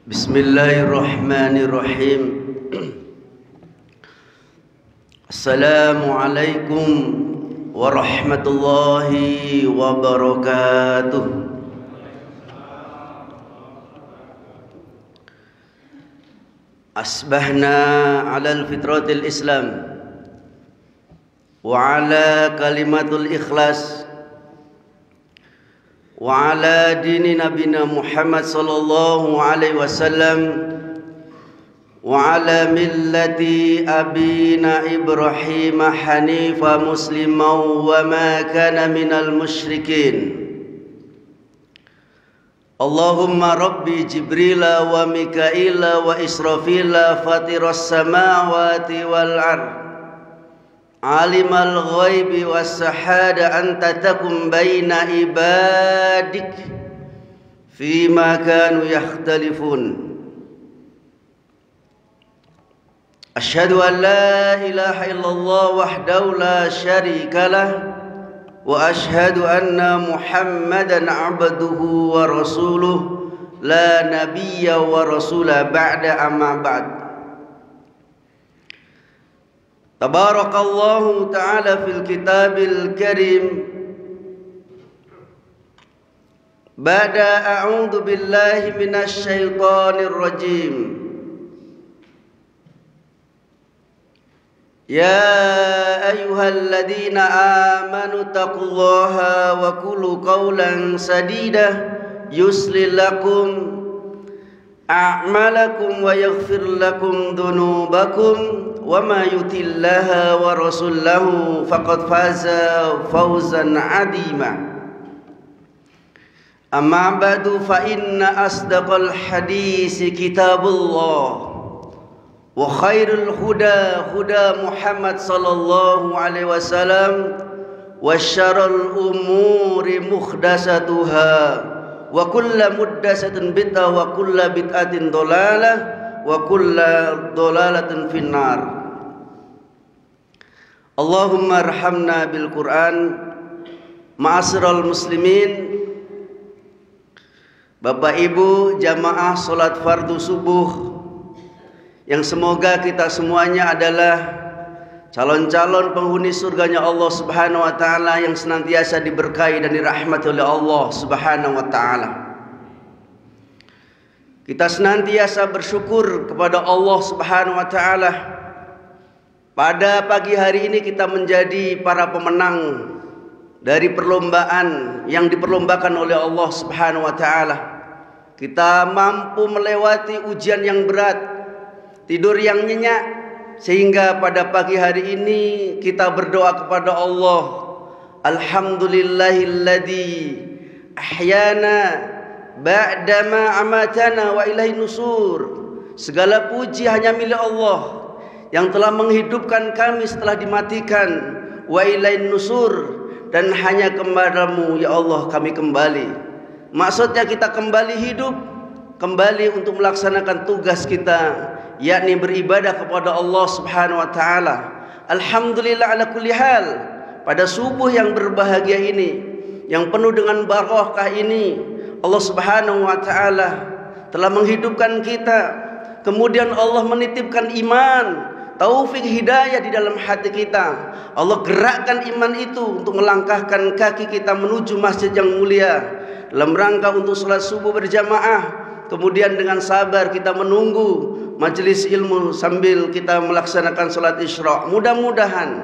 Bismillahirrahmanirrahim. Assalamualaikum warahmatullahi wabarakatuh. Asbahna ala al-fitratil Islam wa ala kalimatul ikhlas wa ala dini nabina Muhammad sallallahu alaihi wasallam wa ala millati abina Ibrahim hanifa musliman wa ma kana minal musyrikin. Allahumma rabbi Jibrila wa Mikaila wa Israfila fatiras samawati wal ard alimal ghaibi was shahada anta takum baina ibadik fima kanu yakhtalifun. Asyhadu an la ilaha illallah wahdahu la syarika lah wa asyhadu anna Muhammadan abduhu wa rasuluh la nabiyya wa rasula ba'da amma ba'd. Tabarakallahu ta'ala fil kitabil karim. Ba'da a'udzu billahi minasy syaithanir rajim. Ya ayyuhalladzina amanu taqullaha wa qulu qawlan sadida yuslih lakum a'malakum wa yaghfir lakum dhunubakum wa ma yutillaha wa rasulahu faqad faza fawzan 'azima. Amma ba'du fa inna asdaqal hadisi kitabullah wa khairul huda huda Muhammad sallallahu alaihi wasallam wa syarrul umuri muhdatsatuha wa kullu muhdatsatin bid'ah wa kullu bid'atin dhalalah wa kullu dhalalatin finnar. Allahumma arhamna bil Quran. Ma'asyiral muslimin, Bapak Ibu jamaah salat fardu subuh yang semoga kita semuanya adalah calon-calon penghuni surganya Allah Subhanahu wa taala yang senantiasa diberkahi dan dirahmati oleh Allah Subhanahu wa taala. Kita senantiasa bersyukur kepada Allah Subhanahu wa taala. Pada pagi hari ini kita menjadi para pemenang dari perlombaan yang diperlombakan oleh Allah Subhanahu wa taala. Kita mampu melewati ujian yang berat, tidur yang nyenyak, sehingga pada pagi hari ini kita berdoa kepada Allah. Alhamdulillahilladzi ahyana ba'dama amatana wa ilaihin nusur. Segala puji hanya milik Allah yang telah menghidupkan kami setelah dimatikan, wa ilaihin nusur, dan hanya kepadamu ya Allah kami kembali. Maksudnya kita kembali hidup, kembali untuk melaksanakan tugas kita, yakni beribadah kepada Allah Subhanahu wa taala. Alhamdulillah ala kulli hal. Pada subuh yang berbahagia ini, yang penuh dengan barakah ini, Allah Subhanahu wa taala telah menghidupkan kita. Kemudian Allah menitipkan iman, taufik hidayah di dalam hati kita. Allah gerakkan iman itu untuk melangkahkan kaki kita menuju masjid yang mulia dalam rangka untuk salat subuh berjamaah. Kemudian dengan sabar kita menunggu majelis ilmu sambil kita melaksanakan salat Isra. Mudah-mudahan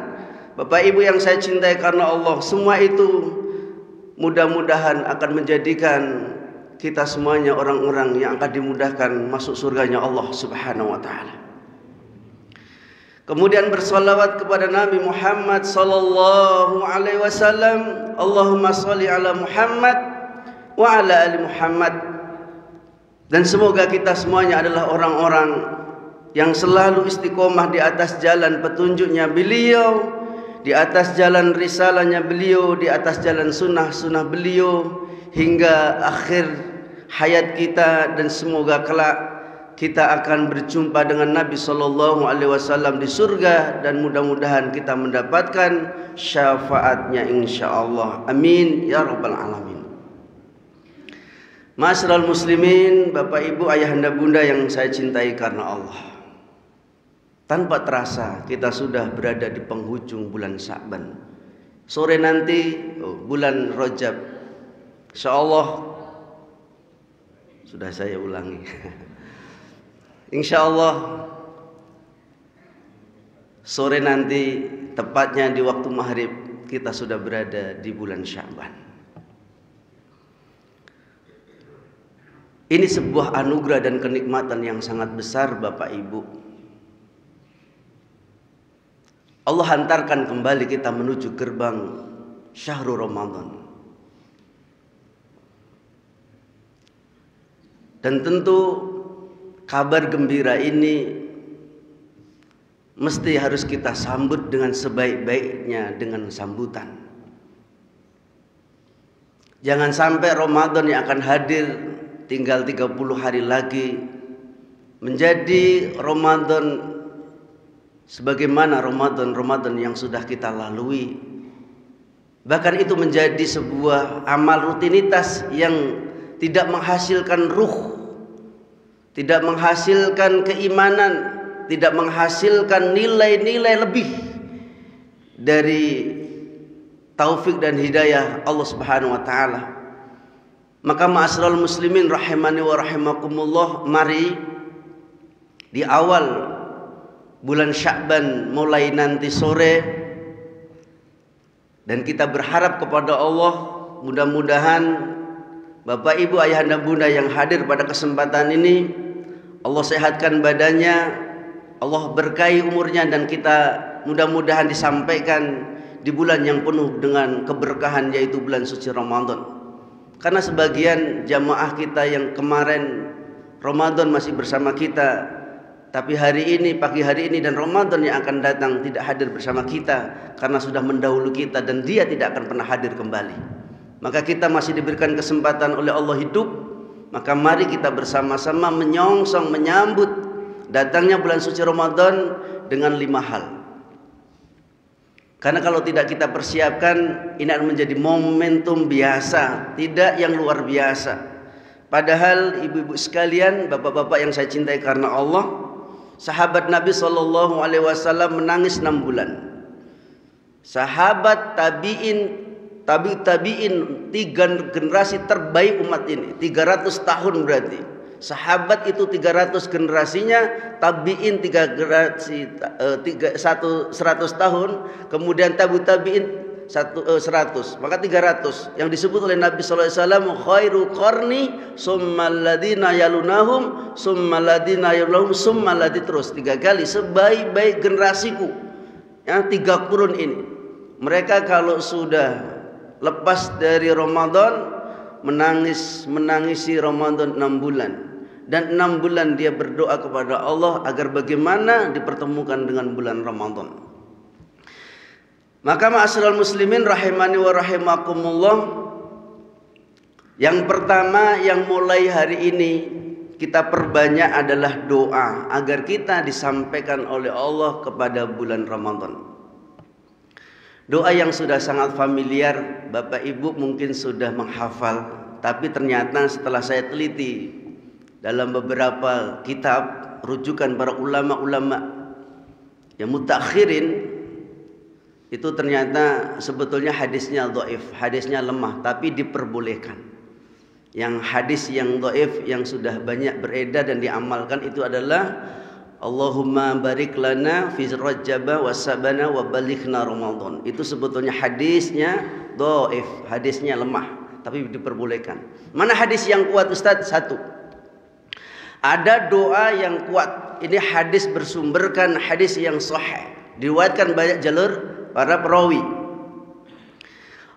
Bapak Ibu yang saya cintai karena Allah, semua itu mudah-mudahan akan menjadikan kita semuanya orang-orang yang akan dimudahkan masuk surganya Allah Subhanahu wa taala. Kemudian bersolawat kepada Nabi Muhammad sallallahu alaihi wasallam. Allahumma sholli ala Muhammad wa ala ali Muhammad. Dan semoga kita semuanya adalah orang-orang yang selalu istiqomah di atas jalan petunjuknya beliau, di atas jalan risalahnya beliau, di atas jalan sunnah-sunnah beliau hingga akhir hayat kita. Dan semoga kelak kita akan berjumpa dengan Nabi sallallahu alaihi wasallam di surga, dan mudah-mudahan kita mendapatkan syafaatnya insyaallah. Amin ya rabbal alamin. Ma'asyiral muslimin, Bapak Ibu, ayahanda bunda yang saya cintai karena Allah. Tanpa terasa kita sudah berada di penghujung bulan Sya'ban. Sore nanti bulan Rajab. Insyaallah sudah saya ulangi. Insyaallah sore nanti tepatnya di waktu maghrib kita sudah berada di bulan Sya'ban. Ini sebuah anugerah dan kenikmatan yang sangat besar, Bapak Ibu. Allah hantarkan kembali kita menuju gerbang Syahrul Ramadan. Dan tentu kabar gembira ini mesti harus kita sambut dengan sebaik-baiknya dengan sambutan. Jangan sampai Ramadan yang akan hadir tinggal 30 hari lagi menjadi Ramadan sebagaimana Ramadan yang sudah kita lalui. Bahkan itu menjadi sebuah amal rutinitas yang tidak menghasilkan ruh, tidak menghasilkan keimanan, tidak menghasilkan nilai-nilai lebih dari taufik dan hidayah Allah Subhanahu wa taala. Maka ma'asyiral muslimin rahimani wa rahimakumullah, mari di awal bulan Sya'ban mulai nanti sore, dan kita berharap kepada Allah mudah-mudahan Bapak Ibu ayahanda bunda yang hadir pada kesempatan ini Allah sehatkan badannya, Allah berkahi umurnya, dan kita mudah-mudahan disampaikan di bulan yang penuh dengan keberkahan yaitu bulan suci Ramadan. Karena sebagian jamaah kita yang kemarin Ramadan masih bersama kita, tapi hari ini, pagi hari ini dan Ramadan yang akan datang tidak hadir bersama kita karena sudah mendahului kita dan dia tidak akan pernah hadir kembali. Maka kita masih diberikan kesempatan oleh Allah hidup, maka mari kita bersama-sama menyongsong menyambut datangnya bulan suci Ramadan dengan 5 hal. Karena kalau tidak kita persiapkan, ini akan menjadi momentum biasa, tidak yang luar biasa. Padahal ibu-ibu sekalian, bapak-bapak yang saya cintai karena Allah, sahabat Nabi SAW menangis 6 bulan. Sahabat tabi'in, tabi'in 3 generasi terbaik umat ini, 300 tahun berarti. Sahabat itu 300 generasinya, tabi'in 3 generasi 100 tahun, kemudian tabi'in 100, maka 300. Yang disebut oleh Nabi sallallahu alaihi wasallam khairu qarni summal ladina yalunahum summal ladina yalunahum summal ladi, terus 3 kali sebaik-baik generasiku. Yang 3 kurun ini. Mereka kalau sudah lepas dari Ramadan menangisi Ramadan 6 bulan. Dan 6 bulan dia berdoa kepada Allah agar bagaimana dipertemukan dengan bulan Ramadan. Maka ma'asyiral muslimin rahimani wa rahimakumullah, yang pertama yang mulai hari ini kita perbanyak adalah doa agar kita disampaikan oleh Allah kepada bulan Ramadan. Doa yang sudah sangat familiar, Bapak Ibu mungkin sudah menghafal, tapi ternyata setelah saya teliti dalam beberapa kitab rujukan para ulama-ulama yang mutakhirin, itu ternyata sebetulnya hadisnya dhaif, hadisnya lemah, tapi diperbolehkan. Yang hadis yang dhaif yang sudah banyak beredar dan diamalkan itu adalah Allahumma barik lana fi Rajab wa Sabana wa balighna Ramadan. Itu sebetulnya hadisnya dhaif, hadisnya lemah, tapi diperbolehkan. Mana hadis yang kuat Ustaz? 1. Ada doa yang kuat. Ini hadis bersumberkan hadis yang sahih, diriwayatkan banyak jalur para perawi.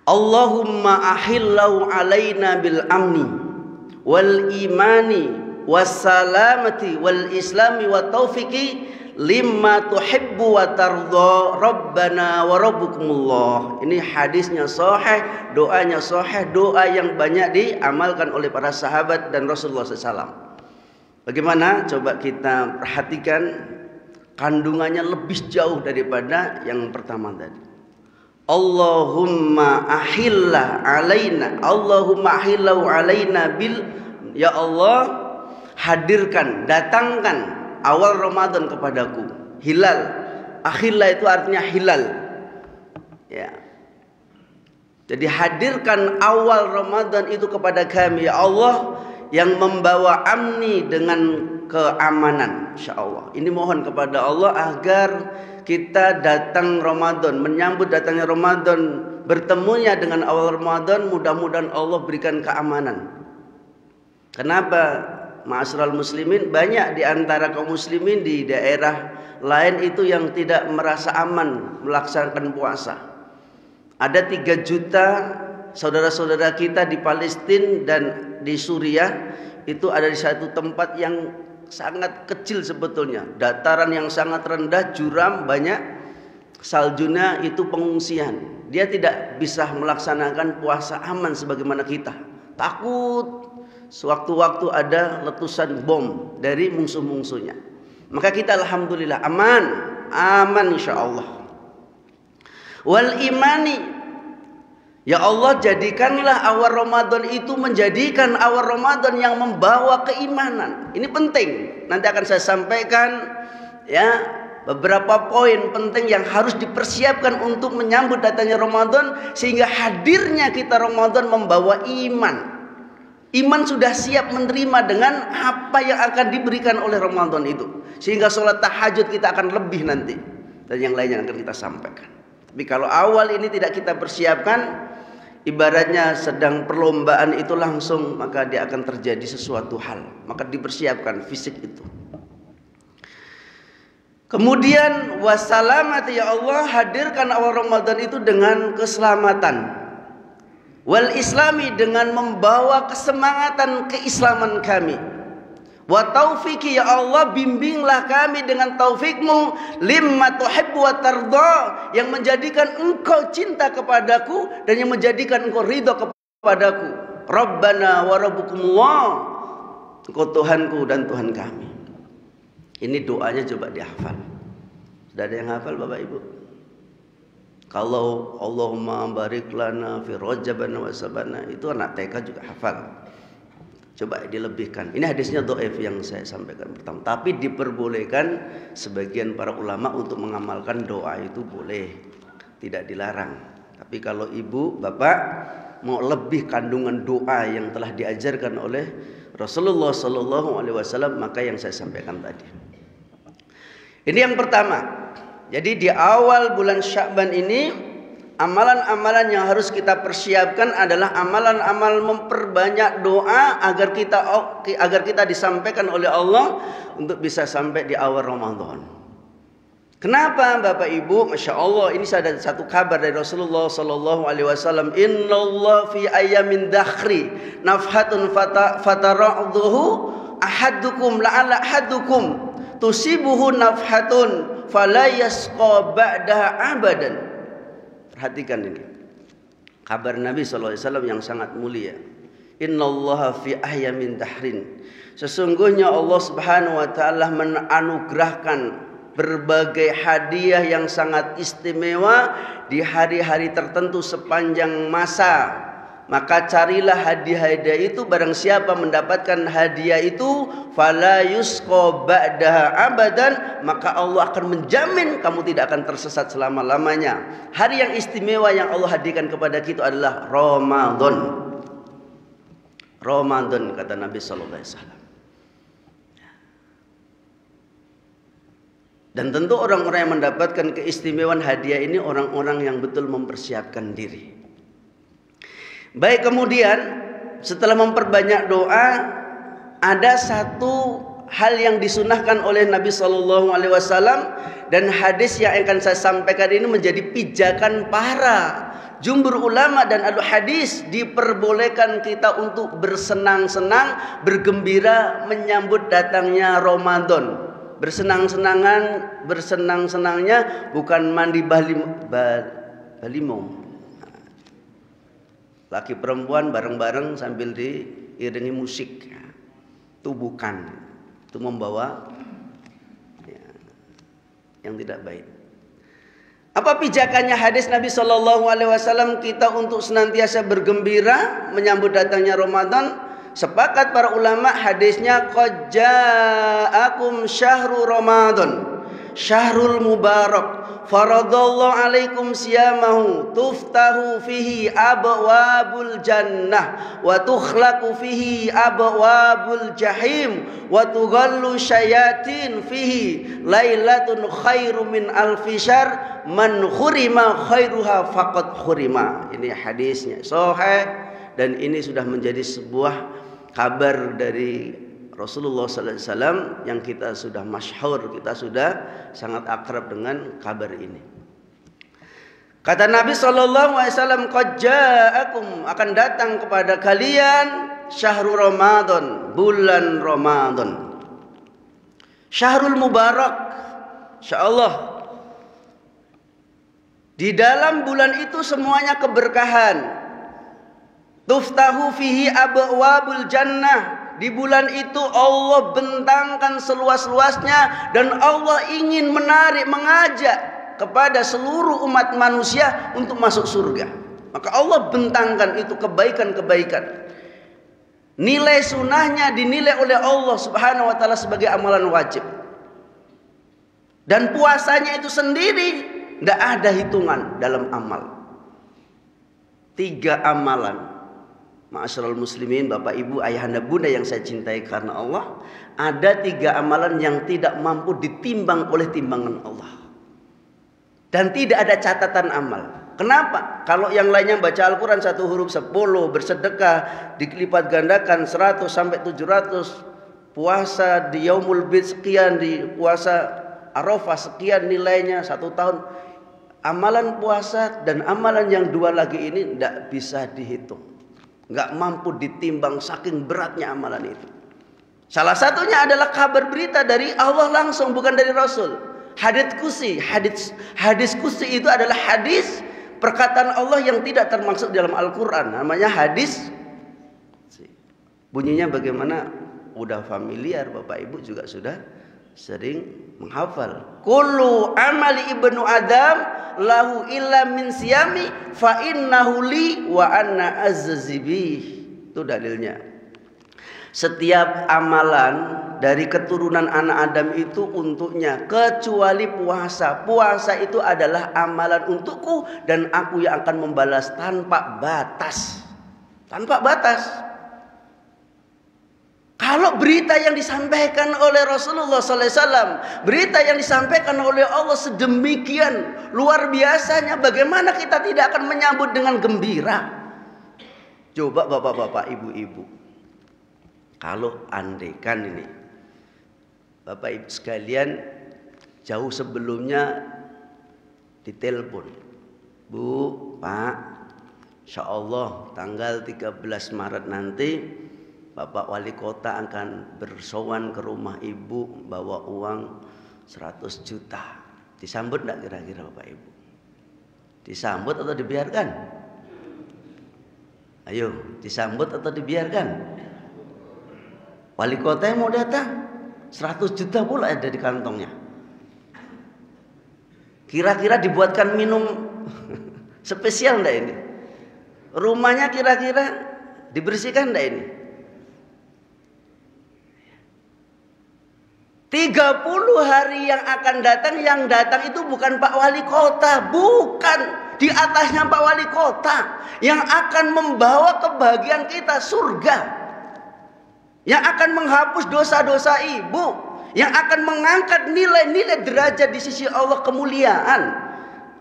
Allahumma ahillau alaina bil amni wal imani was salamati wal islami wa taufiqi limma tuhibbu wa tardha rabbana wa rabbukumullah. Ini hadisnya sahih, doanya sahih, doa yang banyak diamalkan oleh para sahabat dan Rasulullah SAW. Bagaimana? Coba kita perhatikan, kandungannya lebih jauh daripada yang pertama tadi. Allahumma ahilla alaina, Allahumma ahillau alaina bil ya Allah, hadirkan, datangkan awal Ramadan kepadaku. Hilal, akhillah itu artinya hilal. Ya. Jadi hadirkan awal Ramadan itu kepada kami, ya Allah, yang membawa amni dengan keamanan, insyaallah. Ini mohon kepada Allah agar kita datang Ramadan, menyambut datangnya Ramadan, bertemunya dengan awal Ramadan, mudah-mudahan Allah berikan keamanan. Kenapa? Ma'asyiral muslimin, banyak di antara kaum muslimin di daerah lain itu yang tidak merasa aman melaksanakan puasa. Ada 3 juta saudara-saudara kita di Palestina dan di Suriah, itu ada di satu tempat yang sangat kecil sebetulnya, dataran yang sangat rendah, juram, banyak saljunya, itu pengungsian. Dia tidak bisa melaksanakan puasa aman sebagaimana kita. Takut sewaktu-waktu ada letusan bom dari musuh-musuhnya. Maka kita alhamdulillah aman insyaallah. Wal imani, ya Allah, jadikanlah awal Ramadan itu menjadikan awal Ramadan yang membawa keimanan. Ini penting. Nanti akan saya sampaikan ya beberapa poin penting yang harus dipersiapkan untuk menyambut datangnya Ramadan, sehingga hadirnya kita Ramadan membawa iman. Iman sudah siap menerima dengan apa yang akan diberikan oleh Ramadan itu, sehingga sholat tahajud kita akan lebih nanti, dan yang lainnya akan kita sampaikan. Tapi kalau awal ini tidak kita persiapkan, ibaratnya sedang perlombaan itu langsung, maka dia akan terjadi sesuatu hal. Maka dipersiapkan fisik itu. Kemudian wassalamat, ya Allah, hadirkan awal Ramadan itu dengan keselamatan. Wal islami, dengan membawa kesemangatan keislaman kami. Wa taufiki, ya Allah, bimbinglah kami dengan taufikmu limma tuhibbu wa tarda, yang menjadikan engkau cinta kepadaku dan yang menjadikan engkau ridha kepadaku. Rabbana wa rabbukumullah, engkau Tuhanku dan Tuhan kami. Ini doanya coba dihafal. Sudah ada yang hafal Bapak Ibu? Kalau Allahumma barik lana fi rajabana wa sabana, itu anak TK juga hafal. Coba dilebihkan. Ini hadisnya dhaif yang saya sampaikan pertama. Tapi diperbolehkan sebagian para ulama untuk mengamalkan doa itu boleh, tidak dilarang. Tapi kalau ibu, bapak mau lebih kandungan doa yang telah diajarkan oleh Rasulullah Sallallahu Alaihi Wasallam, maka yang saya sampaikan tadi. Ini yang pertama. Jadi di awal bulan Sya'ban ini, amalan-amalan yang harus kita persiapkan adalah amalan-amal memperbanyak doa agar kita disampaikan oleh Allah untuk bisa sampai di awal Ramadan. Kenapa Bapak Ibu? Masya Allah, ini ada satu kabar dari Rasulullah Sallallahu Alaihi Wasallam. Innallah fi ayamin dakhri nafhatun fatara'udhu ahadukum la'ala ahadukum tusibuhu nafhatun fala yasqa ba'daha abadan. Perhatikan ini kabar Nabi SAW yang sangat mulia. Innallaha fi ahyamin dahrin, sesungguhnya Allah Subhanahu wa taala menanugerahkan berbagai hadiah yang sangat istimewa di hari-hari tertentu sepanjang masa. Maka carilah hadiah-hadiah itu, barang siapa mendapatkan hadiah itu fala yusqa ba'daha abadan, maka Allah akan menjamin kamu tidak akan tersesat selama-lamanya. Hari yang istimewa yang Allah hadirkan kepada kita adalah Ramadan. Ramadan, kata Nabi sallallahu alaihi wasallam. Dan tentu orang-orang yang mendapatkan keistimewaan hadiah ini orang-orang yang betul mempersiapkan diri. Baik, kemudian setelah memperbanyak doa, ada satu hal yang disunahkan oleh Nabi Sallallahu Alaihi Wasallam, dan hadis yang akan saya sampaikan ini menjadi pijakan para jumhur ulama dan ahlu hadis. Diperbolehkan kita untuk bersenang-senang, bergembira menyambut datangnya Ramadan. Bersenang-senangnya bukan mandi balimong. Laki perempuan bareng-bareng sambil diiringi musik, itu bukan, itu membawa yang tidak baik. Apa pijakannya hadis Nabi Sallallahu Alaihi Wasallam kita untuk senantiasa bergembira menyambut datangnya Ramadan? sepakat para ulama hadisnya qad ja'akum syahrul Ramadan syahrul mubarak faradallahu alaikum siyamahu tuftahu fihi abwabul jannah wa tukhlaqu fihi abwabul jahim wa tughallu syayatin fihi lailatun khairu min alfi syahr man khurima khairuha faqad khurima. Ini hadisnya sahih dan ini sudah menjadi sebuah kabar dari Rasulullah sallallahu alaihi wasallam yang kita sudah masyhur, kita sudah sangat akrab dengan kabar ini. Kata Nabi sallallahu alaihi wasallam, qad ja'akum, akan datang kepada kalian syahrul Ramadan, bulan Ramadan. Syahrul mubarak. Insyaallah di dalam bulan itu semuanya keberkahan. Tuftahu fihi abwabul jannah. Di bulan itu Allah bentangkan seluas-luasnya dan Allah ingin menarik, mengajak kepada seluruh umat manusia untuk masuk surga. Maka Allah bentangkan itu kebaikan-kebaikan. Nilai sunnahnya dinilai oleh Allah Subhanahu wa taala sebagai amalan wajib. Dan puasanya itu sendiri tidak ada hitungan dalam amal. 3 amalan. Ma'asyiral muslimin, Bapak Ibu, ayahanda bunda yang saya cintai karena Allah, ada 3 amalan yang tidak mampu ditimbang oleh timbangan Allah. Dan tidak ada catatan amal. Kenapa? Kalau yang lainnya baca Al-Quran 1 huruf 10, bersedekah dilipat gandakan 100 sampai 700, puasa di Yaumul Bid sekian, di puasa Arafah sekian nilainya 1 tahun. Amalan puasa dan amalan yang 2 lagi ini tidak bisa dihitung. Nggak mampu ditimbang saking beratnya amalan itu. Salah satunya adalah kabar berita dari Allah langsung, bukan dari Rasul. Hadits kursi, hadis kursi itu adalah hadis perkataan Allah yang tidak termasuk dalam Al-Quran. Namanya hadis. Bunyinya bagaimana? Udah familiar, Bapak Ibu juga sudah sering menghafal. Kullu amali ibnu Adam lahu illa min siyami fa innahu li wa anna azzibih. Itu dalilnya. Setiap amalan dari keturunan anak Adam itu untuknya kecuali puasa. Puasa itu adalah amalan untukku dan aku yang akan membalas tanpa batas. Tanpa batas. Kalau berita yang disampaikan oleh Rasulullah SAW, berita yang disampaikan oleh Allah sedemikian luar biasanya, bagaimana kita tidak akan menyambut dengan gembira? Coba bapak-bapak, ibu-ibu, kalau andaikan ini Bapak Ibu sekalian jauh sebelumnya ditelepon, Bu, Pak, insya Allah tanggal 13 Maret nanti Bapak Wali Kota akan bersowan ke rumah Ibu bawa uang 100 juta. Disambut enggak kira-kira Bapak Ibu? Disambut atau dibiarkan? Ayo, disambut atau dibiarkan? Wali Kota yang mau datang 100 juta pula ada di kantongnya. Kira-kira dibuatkan minum spesial enggak ini? Rumahnya kira-kira dibersihkan enggak ini? 30 hari yang akan datang, yang datang itu bukan Pak Wali Kota, bukan, di atasnya Pak Wali Kota yang akan membawa kebahagiaan kita surga, yang akan menghapus dosa-dosa Ibu, yang akan mengangkat nilai-nilai derajat di sisi Allah, kemuliaan.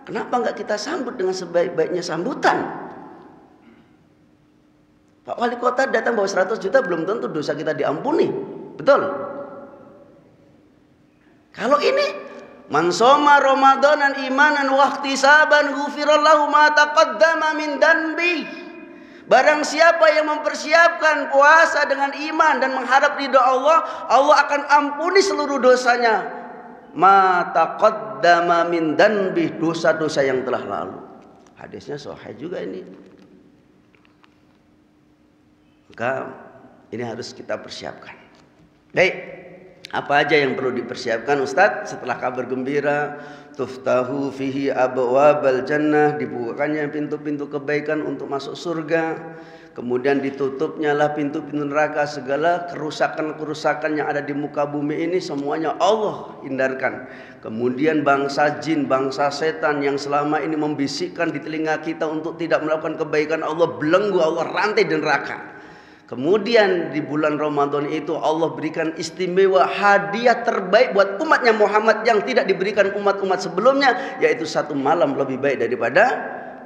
Kenapa enggak kita sambut dengan sebaik-baiknya sambutan? Pak Wali Kota datang bawa 100 juta belum tentu dosa kita diampuni, betul? Kalau ini man shoma ramadanan imanan wa ihtisaban ghufirallahu ma taqaddama min danbi. Barang siapa yang mempersiapkan puasa dengan iman dan mengharap ridha Allah, Allah akan ampuni seluruh dosanya. Ma taqaddama min danbi, dosa-dosa yang telah lalu. Hadisnya sahih juga ini. Maka ini harus kita persiapkan. Baik. Apa aja yang perlu dipersiapkan Ustadz setelah kabar gembira? Tuftahu fihi abwabal jannah, dibukakannya pintu-pintu kebaikan untuk masuk surga. Kemudian ditutupnya lah pintu-pintu neraka. Segala kerusakan-kerusakan yang ada di muka bumi ini semuanya Allah hindarkan. Kemudian bangsa jin, bangsa setan yang selama ini membisikkan di telinga kita untuk tidak melakukan kebaikan, Allah belenggu, Allah rantai di neraka. Kemudian di bulan Ramadan itu Allah berikan istimewa hadiah terbaik buat umatnya Muhammad yang tidak diberikan umat-umat sebelumnya, yaitu satu malam lebih baik daripada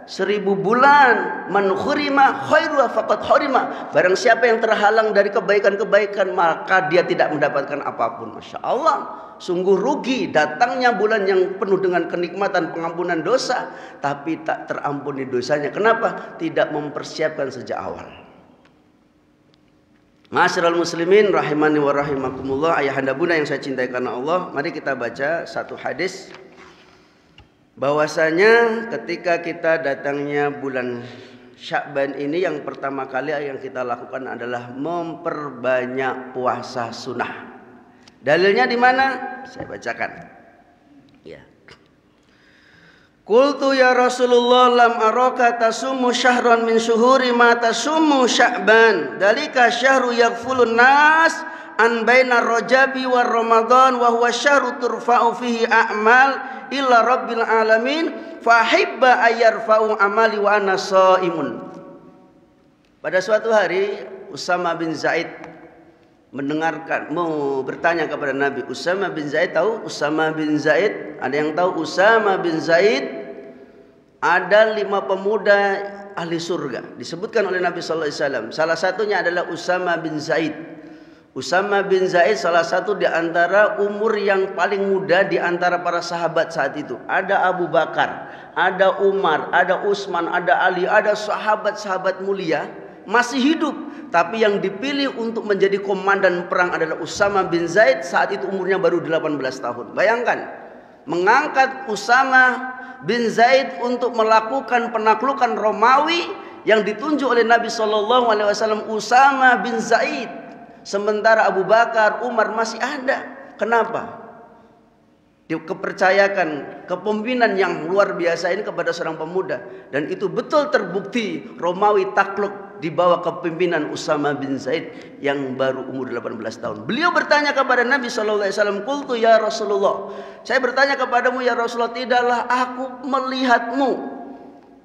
1000 bulan. Man khurima khairu faqad khurima. Barang siapa yang terhalang dari kebaikan-kebaikan, maka dia tidak mendapatkan apapun. Masya Allah, sungguh rugi datangnya bulan yang penuh dengan kenikmatan pengampunan dosa, tapi tak terampuni dosanya. Kenapa? Tidak mempersiapkan sejak awal. Ma'asyiral muslimin rahimani wa rahimakumullah, ayahanda bunda yang saya cintai karena Allah, mari kita baca satu hadis bahwasanya ketika kita datangnya bulan Sya'ban ini, yang pertama kali yang kita lakukan adalah memperbanyak puasa sunnah. Dalilnya di mana? Saya bacakan. Ya. Qultu ya Rasulullah lam araka tasumu syahran min syuhuri ma tasumu Sya'ban. Dalika syahru yaghfulun nas an baina Rajabi wa Ramadan wa huwa syahru turfa'u fihi a'mal illa rabbil alamin fa hibba ayyarfa'u amali wa ana shaimun. Pada suatu hari Usama bin Zaid mau bertanya kepada Nabi. Usama bin Zaid tahu? Usama bin Zaid, ada yang tahu Usama bin Zaid? Ada 5 pemuda ahli surga disebutkan oleh Nabi sallallahu alaihi wasallam. Salah satunya adalah Usama bin Zaid. Usama bin Zaid salah satu di antara umur yang paling muda di antara para sahabat saat itu. Ada Abu Bakar, ada Umar, ada Utsman, ada Ali, ada sahabat-sahabat mulia masih hidup, tapi yang dipilih untuk menjadi komandan perang adalah Usama bin Zaid. Saat itu umurnya baru 18 tahun. Bayangkan, mengangkat Usama bin Zaid untuk melakukan penaklukan Romawi yang ditunjuk oleh Nabi SAW, Usama bin Zaid. Sementara Abu Bakar, Umar masih ada. Kenapa? Kepercayakan kepemimpinan yang luar biasa ini kepada seorang pemuda, dan itu betul terbukti Romawi takluk di bawah kepemimpinan Usama bin Zaid yang baru umur 18 tahun. Beliau bertanya kepada Nabi SAW, Qultu ya Rasulullah, saya bertanya kepadamu ya Rasulullah, tidaklah aku melihatmu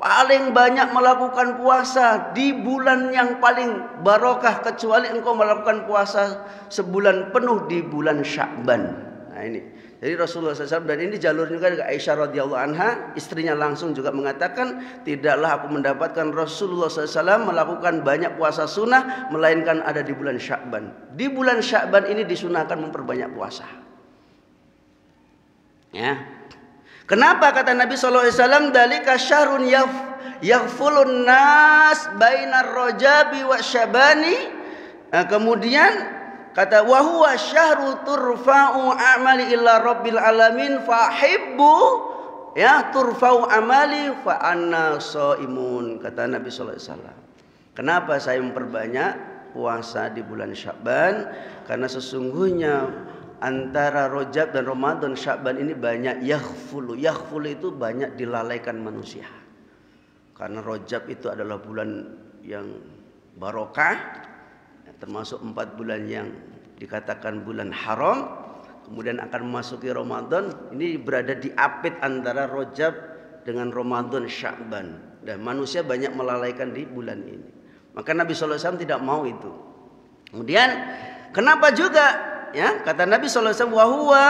paling banyak melakukan puasa di bulan yang paling barokah, kecuali engkau melakukan puasa sebulan penuh di bulan Sya'ban. Nah ini, jadi Rasulullah SAW, dan ini jalur juga dari Aisyah radhiyallahu anha, istrinya langsung juga mengatakan, tidaklah aku mendapatkan Rasulullah SAW melakukan banyak puasa sunnah melainkan ada di bulan Sya'ban. Di bulan Sya'ban ini disunahkan memperbanyak puasa. Ya. Kenapa kata Nabi SAW, dalika syahrun yaghfulun nas bainar Rajabi wa Syabani. Kemudian kata wa huwa syahru turfa'u amali illa rabbil alamin fahibbu ya turfa'u amali fa anna shaimun. Kata Nabi sallallahu alaihi wasallam, kenapa saya memperbanyak puasa di bulan Sya'ban? Karena sesungguhnya antara Rajab dan Ramadan, Sya'ban ini banyak yaghfulu. Yaghfulu itu banyak dilalaikan manusia. Karena Rajab itu adalah bulan yang barokah, termasuk 4 bulan yang dikatakan bulan haram. Kemudian akan memasuki Ramadan, ini berada di apit antara Rajab dengan Ramadan, Sya'ban, dan manusia banyak melalaikan di bulan ini. Maka Nabi SAW tidak mau itu. Kemudian kenapa juga ya, kata Nabi SAW, wa huwa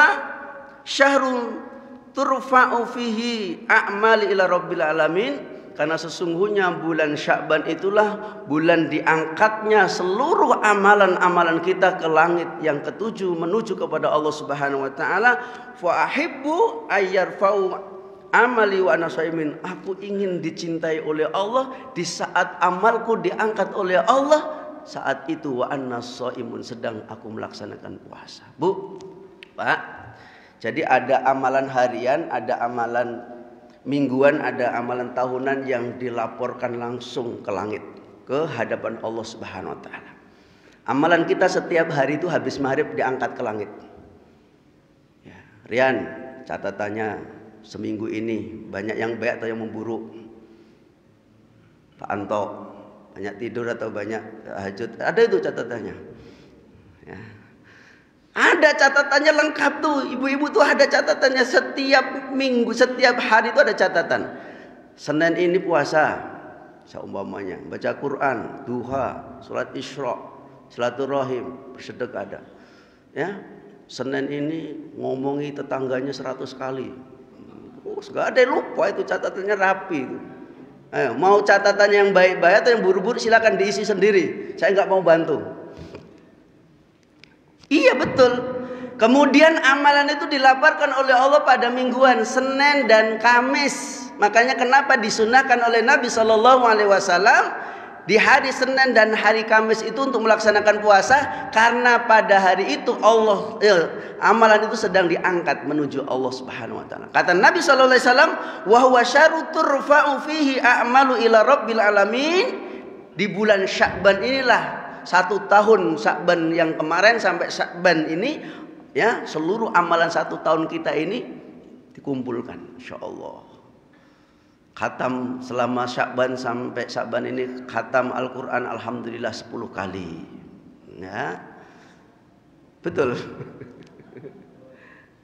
syahrun turfa'u fihi a'mali ila rabbil alamin. Karena sesungguhnya bulan Sya'ban itulah bulan diangkatnya seluruh amalan-amalan kita ke langit yang ketujuh menuju kepada Allah Subhanahu wa taala. Fa ahibbu ayyarfa'u amali wa ana shaimin. Aku ingin dicintai oleh Allah di saat amalku diangkat oleh Allah. Saat itu wa anna shaimun, sedang aku melaksanakan puasa. Bu, Pak. Jadi ada amalan harian, ada amalan mingguan, ada amalan tahunan yang dilaporkan langsung ke langit, ke hadapan Allah Subhanahu wa taala. Amalan kita setiap hari itu habis maghrib diangkat ke langit. Rian, catatannya seminggu ini banyak yang baik atau yang memburuk? Pak Anto, banyak tidur atau banyak tahajud? Ada itu catatannya. Ya. Ada catatannya lengkap tuh. Ibu-ibu tuh ada catatannya setiap minggu, setiap hari itu ada catatan. Senin ini puasa, seumpamanya baca Quran, duha, salat Isra, silaturahim, bersedekah ada. Ya, Senin ini ngomongi tetangganya 100 kali. Gak ada yang lupa, itu catatannya rapi itu. Mau catatan yang baik-baik atau yang buruk-buruk silakan diisi sendiri. Saya nggak mau bantu. Iya betul. Kemudian amalan itu dilaporkan oleh Allah pada mingguan Senin dan Kamis. Makanya kenapa disunahkan oleh Nabi SAW di hari Senin dan hari Kamis itu untuk melaksanakan puasa, karena pada hari itu amalan itu sedang diangkat menuju Allah Subhanahu wa taala. Kata Nabi sallallahu alaihi wasallam, "Wa huwa syahru turfa'u fihi a'malu ila rabbil alamin." Di bulan Sya'ban inilah 1 tahun Sya'ban yang kemarin sampai Sya'ban ini, ya, seluruh amalan 1 tahun kita ini dikumpulkan insyaallah. Khatam selama Sya'ban sampai Sya'ban ini, khatam Al-Quran alhamdulillah 10 kali. Ya. Betul.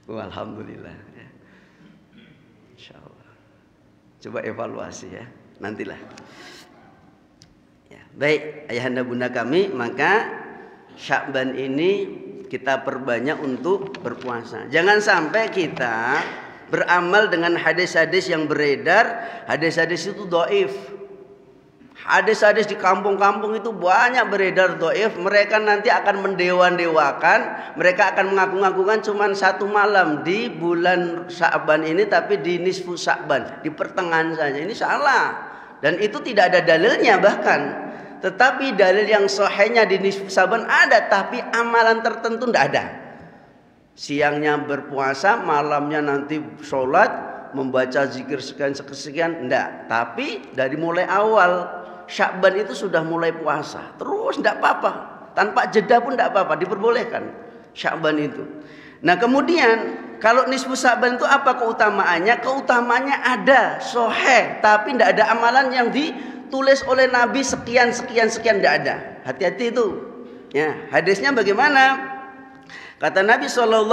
Alhamdulillah ya. Insyaallah. Coba evaluasi ya, nantilah. Ya, baik ayahanda bunda kami, maka Sya'ban ini kita perbanyak untuk berpuasa. Jangan sampai kita beramal dengan hadis-hadis yang beredar. Hadis-hadis itu dhaif. Hadis-hadis di kampung-kampung itu banyak beredar dhaif. Mereka nanti akan mendewa-dewakan. Mereka akan mengaku-ngakukan cuma 1 malam di bulan Sya'ban ini, tapi di nisfu Sya'ban, di pertengahan saja. Ini salah. Dan itu tidak ada dalilnya bahkan. Tetapi dalil yang sahihnya di nisfu Sya'ban ada, tapi amalan tertentu tidak ada. Siangnya berpuasa, malamnya nanti sholat, membaca zikir sekian-sekian, enggak. Tapi dari mulai awal Sya'ban itu sudah mulai puasa, terus enggak apa-apa, tanpa jeda pun enggak apa-apa, diperbolehkan Sya'ban itu. Nah kemudian kalau nisfu Sya'ban itu apa keutamaannya? Keutamaannya ada sahih, tapi enggak ada amalan yang ditulis oleh Nabi sekian enggak ada. Hati-hati itu. Ya, hadisnya bagaimana? Kata Nabi SAW,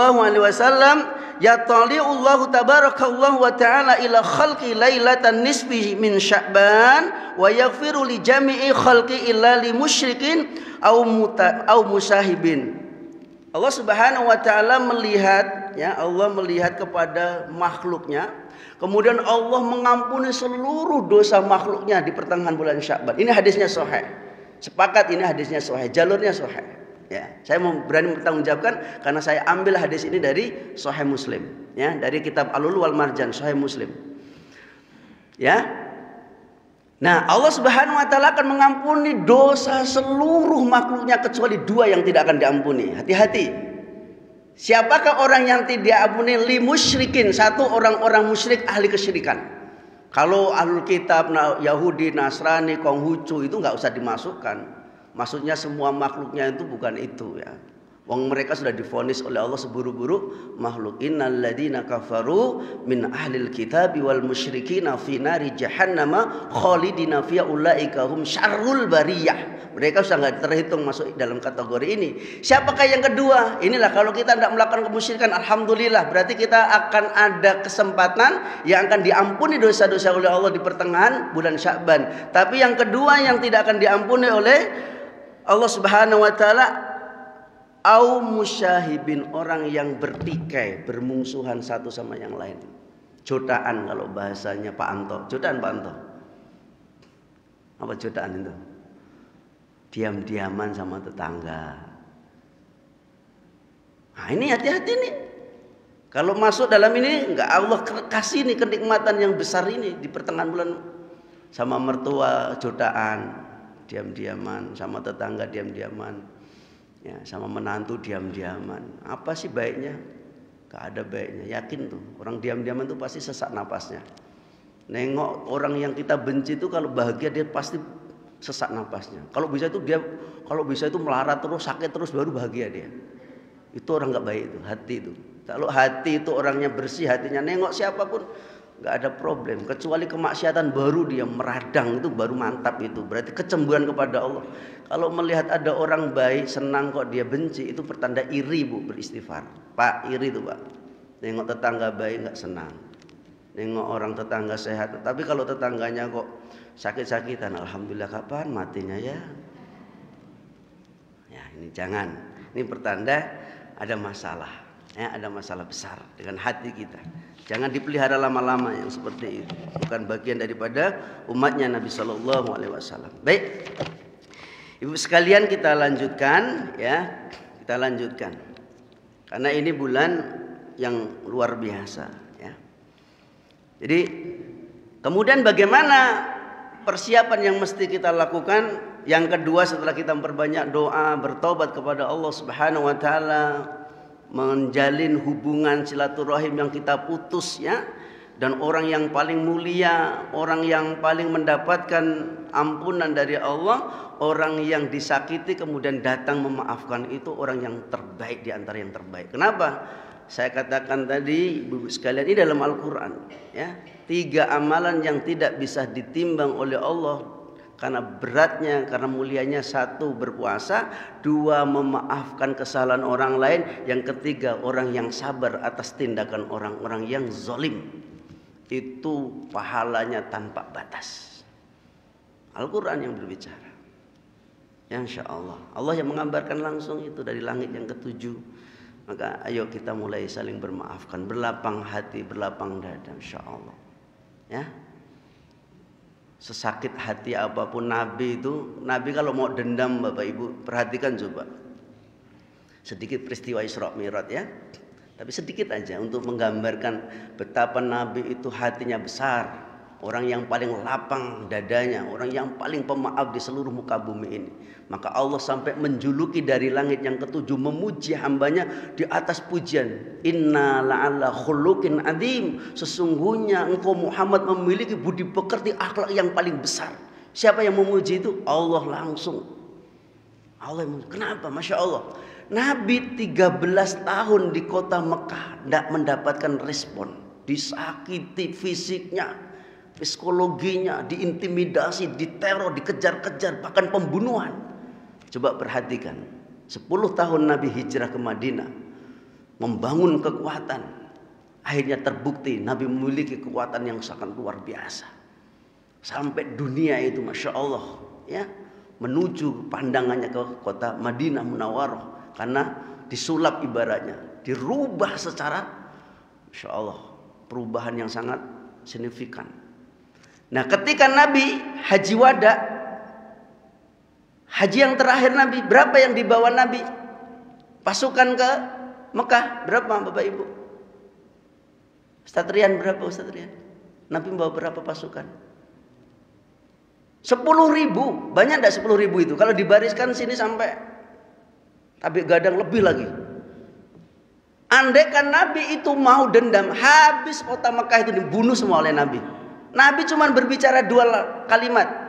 ya tali'ullahu tabarakallahu wa ta'ala ila khalqi lailatan nisfi min Sya'ban wa yaghfiru li jami'i khalqi illa li musyrikin au musahibin. Allah Subhanahu wa taala melihat, ya, Allah melihat kepada makhluknya, kemudian Allah mengampuni seluruh dosa makhluknya di pertengahan bulan Sya'ban. Ini hadisnya sahih. Sepakat ini hadisnya sahih, jalurnya sahih. Ya, saya mau berani bertanggungjawabkan karena saya ambil hadis ini dari Sahih Muslim, ya, dari kitab Al-Lu'lu' wal Marjan, Sahih Muslim. Ya. Nah, Allah Subhanahu wa taala akan mengampuni dosa seluruh makhluknya kecuali 2 yang tidak akan diampuni. Hati-hati. Siapakah orang yang tidak ampuni? Li musyrikin, 1 orang-orang musyrik ahli kesyirikan. Kalau ahlul kitab, Yahudi, Nasrani, Konghucu itu enggak usah dimasukkan. Maksudnya semua makhluknya itu bukan itu, ya. Wong mereka sudah divonis oleh Allah seburuk-buruk makhluk. Innal ladzina kafaru min ahlil kitabi wal musyrikina fi nari jahannama khalidina fiha ulaika hum syarrul bariyah. Mereka sudah enggak terhitung masuk dalam kategori ini. Siapakah yang kedua? Inilah kalau kita tidak melakukan kemusyrikan, alhamdulillah, berarti kita akan ada kesempatan yang akan diampuni dosa-dosa oleh Allah di pertengahan bulan Sya'ban. Tapi yang kedua yang tidak akan diampuni oleh Allah Subhanahu wa taala, au musyahibin, orang yang bertikai, bermungsuhan satu sama yang lain. Jotaan kalau bahasanya Pak Anto. Jotaan Pak Anto. Apa jotaan itu? Diam-diaman sama tetangga. Nah, ini hati-hati nih. Kalau masuk dalam ini, enggak Allah kasih nih kenikmatan yang besar ini di pertengahan bulan. Sama mertua jotaan, diam-diaman, sama tetangga diam-diaman, ya, sama menantu diam-diaman. Apa sih baiknya? Gak ada baiknya. Yakin tuh, orang diam-diaman tuh pasti sesak napasnya. Nengok orang yang kita benci itu, kalau bahagia dia pasti sesak napasnya. Kalau bisa itu melarat terus, sakit terus, baru bahagia dia. Itu orang nggak baik itu, hati itu. Kalau hati itu orangnya bersih, hatinya nengok siapapun nggak ada problem. Kecuali kemaksiatan baru dia meradang, itu baru mantap itu. Berarti kecemburuan kepada Allah. Kalau melihat ada orang baik senang kok dia benci, itu pertanda iri bu, beristighfar. Pak, iri itu pak. Nengok tetangga baik nggak senang. Nengok orang tetangga sehat. Tapi kalau tetangganya kok sakit-sakitan, alhamdulillah kapan matinya ya. Ya ini jangan. Ini pertanda ada masalah. Ya, ada masalah besar dengan hati kita. Jangan dipelihara lama-lama yang seperti itu. Bukan bagian daripada umatnya Nabi Sallallahu Alaihi Wasallam. Baik, ibu sekalian kita lanjutkan ya, kita lanjutkan. Karena ini bulan yang luar biasa. Ya. Jadi kemudian bagaimana persiapan yang mesti kita lakukan? Yang kedua setelah kita memperbanyak doa, bertobat kepada Allah Subhanahu Wa Taala, menjalin hubungan silaturahim yang kita putus ya, dan orang yang paling mulia, orang yang paling mendapatkan ampunan dari Allah, orang yang disakiti kemudian datang memaafkan, itu orang yang terbaik di antara yang terbaik. Kenapa? Saya katakan tadi ibu sekalian, ini dalam Al-Quran ya, 3 amalan yang tidak bisa ditimbang oleh Allah karena beratnya, karena mulianya. 1 berpuasa, 2 memaafkan kesalahan orang lain, yang ketiga orang yang sabar atas tindakan orang-orang yang zalim. Itu pahalanya tanpa batas. Al-Quran yang berbicara. Ya, insya Allah. Allah yang mengabarkan langsung itu dari langit yang ke-7. Maka ayo kita mulai saling bermaafkan, berlapang hati, berlapang dada, insya Allah. Ya. Sesakit hati apapun Nabi itu, Nabi kalau mau dendam Bapak Ibu perhatikan coba. Sedikit peristiwa Isra Mi'raj ya. Tapi sedikit aja untuk menggambarkan betapa Nabi itu hatinya besar. Orang yang paling lapang dadanya, orang yang paling pemaaf di seluruh muka bumi ini. Maka Allah sampai menjuluki dari langit yang ke-7, memuji hambanya di atas pujian. Inna la'ala khuluqin adzim. Sesungguhnya engkau Muhammad memiliki budi pekerti, akhlak yang paling besar. Siapa yang memuji itu? Allah langsung. Allah yang memuji. Kenapa? Masya Allah. Nabi 13 tahun di kota Mekah tidak mendapatkan respon. Disakiti fisiknya, psikologinya, diintimidasi, diteror, dikejar-kejar, bahkan pembunuhan. Coba perhatikan, 10 tahun Nabi hijrah ke Madinah, membangun kekuatan. Akhirnya terbukti Nabi memiliki kekuatan yang sangat luar biasa. Sampai dunia itu Masya Allah ya, menuju pandangannya ke kota Madinah Munawwarah. Karena disulap ibaratnya, dirubah secara Masya Allah, perubahan yang sangat signifikan. Nah ketika Nabi haji wada, haji yang terakhir Nabi, berapa yang dibawa Nabi? Pasukan ke Mekah, berapa Bapak Ibu? Ustaz Rian, berapa Ustaz Rian? Nabi membawa berapa pasukan? 10.000, banyak enggak 10.000 itu? Kalau dibariskan sini sampai tapi gadang lebih lagi. Andaikan Nabi itu mau dendam, habis kota Mekah itu dibunuh semua oleh Nabi. Nabi cuma berbicara 2 kalimat.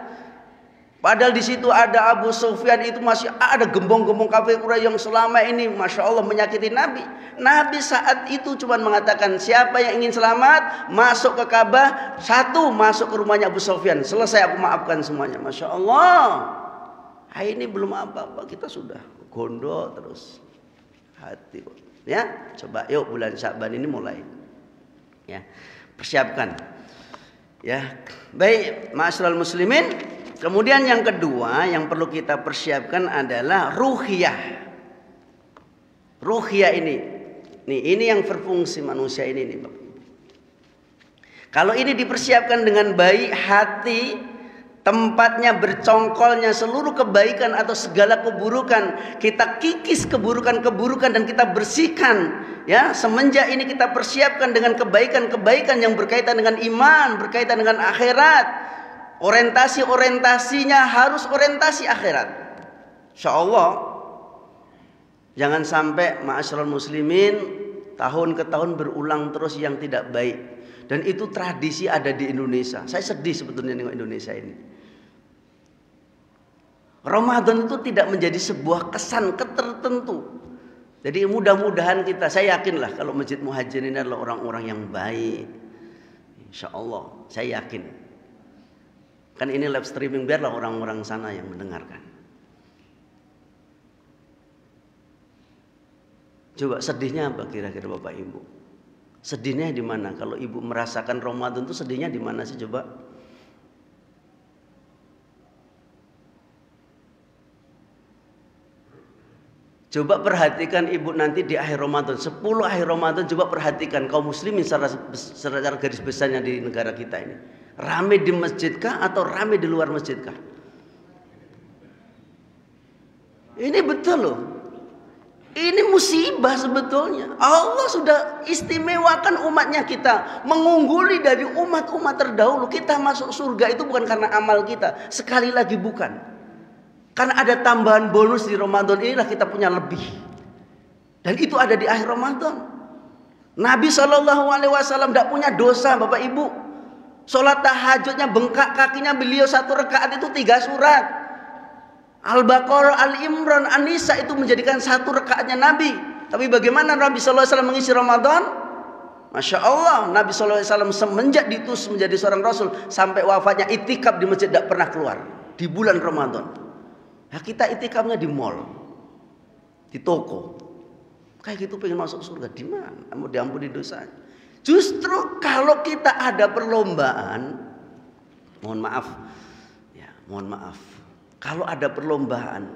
Padahal di situ ada Abu Sufyan, itu masih ada gembong-gembong kafir Quraisy yang selama ini Masya Allah menyakiti Nabi. Nabi saat itu cuma mengatakan, siapa yang ingin selamat masuk ke Ka'bah, 1 masuk ke rumahnya Abu Sufyan, selesai aku maafkan semuanya. Masya Allah. Ini belum apa-apa kita sudah gondok terus hati ya. Coba yuk bulan Sya'ban ini mulai ya, persiapkan ya. Baik ma'asyiral muslimin, kemudian yang kedua yang perlu kita persiapkan adalah ruhiyah. Ruhiyah ini yang berfungsi manusia ini nih Bapak. Kalau ini dipersiapkan dengan baik, hati tempatnya bercongkolnya seluruh kebaikan atau segala keburukan, kita kikis keburukan-keburukan dan kita bersihkan ya. Semenjak ini kita persiapkan dengan kebaikan-kebaikan yang berkaitan dengan iman, berkaitan dengan akhirat. Orientasinya harus orientasi akhirat, insyaallah. Jangan sampai ma'asyiral muslimin tahun ke tahun berulang terus yang tidak baik. Dan itu tradisi ada di Indonesia. Saya sedih sebetulnya dengan Indonesia ini. Ramadan itu tidak menjadi sebuah kesan tertentu. Jadi mudah-mudahan saya yakinlah kalau Masjid Muhajirin ini adalah orang-orang yang baik. Insya Allah, saya yakin. Kan ini live streaming, biarlah orang-orang sana yang mendengarkan. Coba sedihnya apa kira-kira Bapak Ibu? Sedihnya di mana? Kalau Ibu merasakan Ramadan itu sedihnya di mana sih coba? Coba perhatikan Ibu nanti di akhir Ramadan, 10 akhir Ramadan, coba perhatikan kaum muslimin secara garis besarnya di negara kita ini. Rame di masjid kah atau rame di luar masjid kah? Ini betul loh. Ini musibah sebetulnya. Allah sudah istimewakan umatnya kita, mengungguli dari umat-umat terdahulu. Kita masuk surga itu bukan karena amal kita, sekali lagi bukan. Karena ada tambahan bonus di Ramadan inilah kita punya lebih. Dan itu ada di akhir Ramadan. Nabi SAW tidak punya dosa Bapak Ibu. Sholat tahajudnya bengkak kakinya beliau 1 rakaat itu 3 surat. Al-Baqarah, Al-Imran, An-Nisa itu menjadikan 1 rakaatnya Nabi. Tapi bagaimana Nabi SAW mengisi Ramadan? Masya Allah, Nabi SAW semenjak diutus menjadi seorang Rasul sampai wafatnya itikaf di masjid, tidak pernah keluar di bulan Ramadan. Nah, kita itikafnya di mall, di toko. Kayak gitu pengen masuk surga, di mana? Mau diampuni dosa. Justru kalau kita ada perlombaan, mohon maaf, ya, mohon maaf. Kalau ada perlombaan,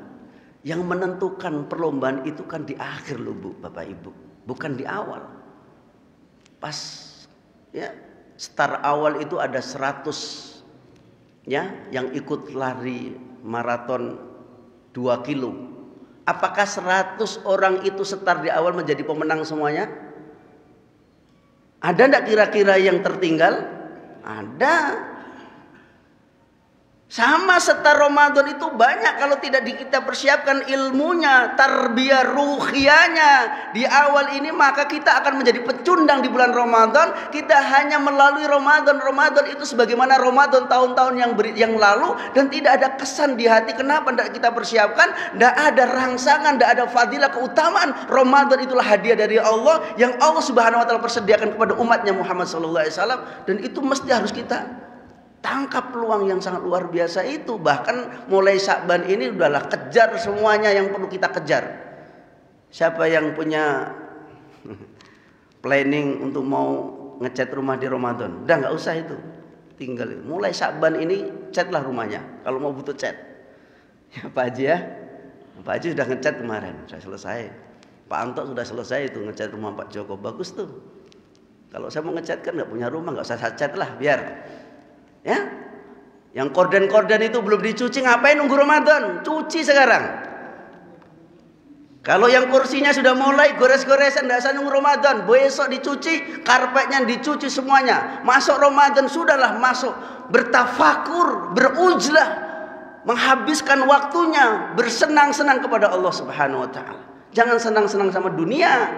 yang menentukan perlombaan itu kan di akhir loh Bu, Bapak Ibu, bukan di awal. Pas, ya, start awal itu ada 100, ya, yang ikut lari maraton 2 kilo. Apakah 100 orang itu start di awal menjadi pemenang semuanya? Ada enggak kira-kira yang tertinggal? Ada. Sama setar Ramadan itu banyak kalau tidak kita persiapkan ilmunya, tarbiyah ruhiyahnya di awal ini, maka kita akan menjadi pecundang di bulan Ramadan. Kita hanya melalui Ramadan itu sebagaimana Ramadan tahun-tahun yang lalu, dan tidak ada kesan di hati. Kenapa tidak kita persiapkan? Tidak ada rangsangan, tidak ada fadilah, keutamaan. Ramadan itulah hadiah dari Allah yang Allah Subhanahu wa taala persediakan kepada umatnya Muhammad SAW, dan itu mesti harus kita tangkap peluang yang sangat luar biasa itu. Bahkan mulai Sya'ban ini udahlah kejar semuanya yang perlu kita kejar. Siapa yang punya planning untuk mau ngecat rumah di Ramadan? Udah nggak usah itu, tinggal mulai Sya'ban ini catlah rumahnya kalau mau butuh cat. Ya Pak Haji ya, Pak Haji sudah ngecat kemarin, sudah selesai. Pak Anto sudah selesai itu ngecat rumah Pak Joko, bagus tuh. Kalau saya mau ngecat kan nggak punya rumah, nggak usah saya cat lah biar. Ya, yang korden-korden itu belum dicuci, ngapain nunggu Ramadan? Cuci sekarang. Kalau yang kursinya sudah mulai gores-goresan, tidak usah nunggu Ramadan. Besok dicuci, karpetnya dicuci semuanya. Masuk Ramadan sudahlah masuk, bertafakur, berujlah, menghabiskan waktunya bersenang-senang kepada Allah Subhanahu Wa Taala. Jangan senang-senang sama dunia.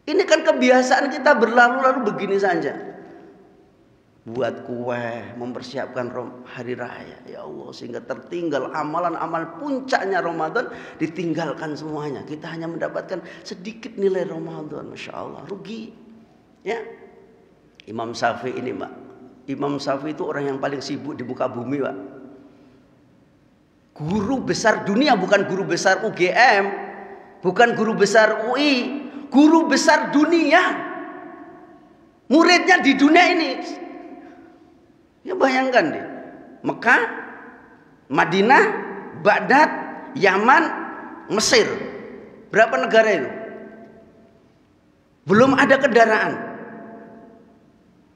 Ini kan kebiasaan kita berlalu-lalu begini saja. Buat kue, mempersiapkan hari raya, ya Allah, sehingga tertinggal amalan-amal puncaknya Ramadan, ditinggalkan semuanya. Kita hanya mendapatkan sedikit nilai Ramadan, Masya Allah, rugi. Ya, Imam Syafi'i ini Mbak, Imam Syafi'i itu orang yang paling sibuk di muka bumi Mbak. Guru besar dunia, bukan guru besar UGM, bukan guru besar UI, guru besar dunia. Muridnya di dunia ini. Ya bayangkan deh, Mekah, Madinah, Baghdad, Yaman, Mesir. Berapa negara itu? Belum ada kendaraan.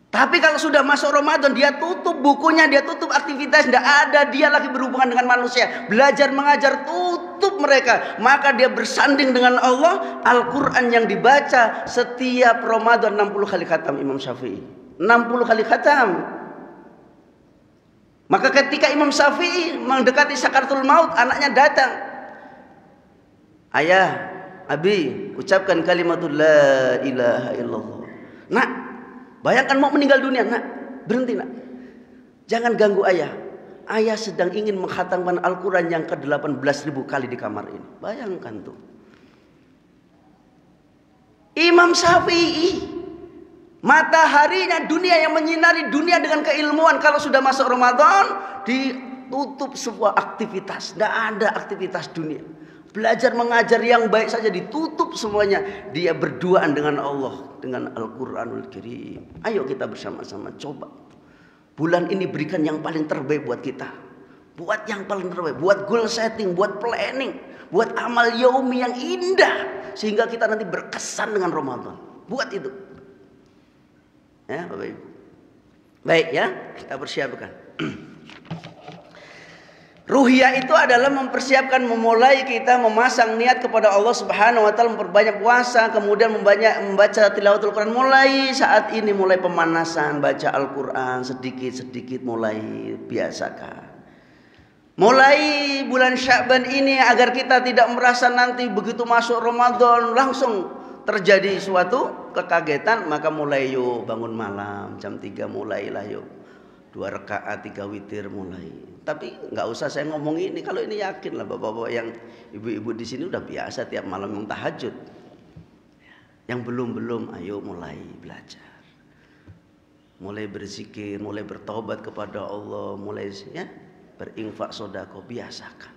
Tapi kalau sudah masuk Ramadan, dia tutup bukunya, dia tutup aktivitas, tidak ada dia lagi berhubungan dengan manusia. Belajar mengajar, tutup mereka. Maka dia bersanding dengan Allah. Al-Quran yang dibaca setiap Ramadan 60 kali khatam Imam Syafi'i. 60 kali khatam. Maka ketika Imam Syafi'i mendekati sakaratul maut, anaknya datang. Ayah, Abi, ucapkan kalimatul la ilaha illallah. Nak, bayangkan mau meninggal dunia. Nak, berhenti nak. Jangan ganggu ayah. Ayah sedang ingin mengkhatamkan Al-Quran yang ke-18.000 kali di kamar ini. Bayangkan tuh. Imam Syafi'i, mataharinya dunia yang menyinari dunia dengan keilmuan. Kalau sudah masuk Ramadan, ditutup sebuah aktivitas. Tidak ada aktivitas dunia. Belajar mengajar yang baik saja ditutup semuanya. Dia berduaan dengan Allah, dengan Al-Quranul Karim. Ayo kita bersama-sama coba. Bulan ini berikan yang paling terbaik buat kita. Buat yang paling terbaik. Buat goal setting, buat planning, buat amal yaumi yang indah. Sehingga kita nanti berkesan dengan Ramadan. Buat itu. Ya, Bapak Ibu. Baik ya, kita persiapkan. Ruhiyah itu adalah mempersiapkan, memulai kita memasang niat kepada Allah Subhanahu wa taala, memperbanyak puasa, kemudian membaca tilawatul Quran. Mulai saat ini, mulai pemanasan, baca Al-Quran sedikit-sedikit, mulai biasakan. Mulai bulan Sya'ban ini agar kita tidak merasa nanti begitu masuk Ramadan langsung terjadi suatu kekagetan, maka mulai yuk bangun malam jam 3 mulailah yuk 2 rakaat 3 witir mulai. Tapi nggak usah saya ngomong ini, kalau ini yakin lah bapak-bapak yang ibu-ibu di sini udah biasa tiap malam yang tahajud. Yang belum ayo mulai belajar, mulai berzikir, mulai bertobat kepada Allah, mulai ya berinfak sedekah, biasakan.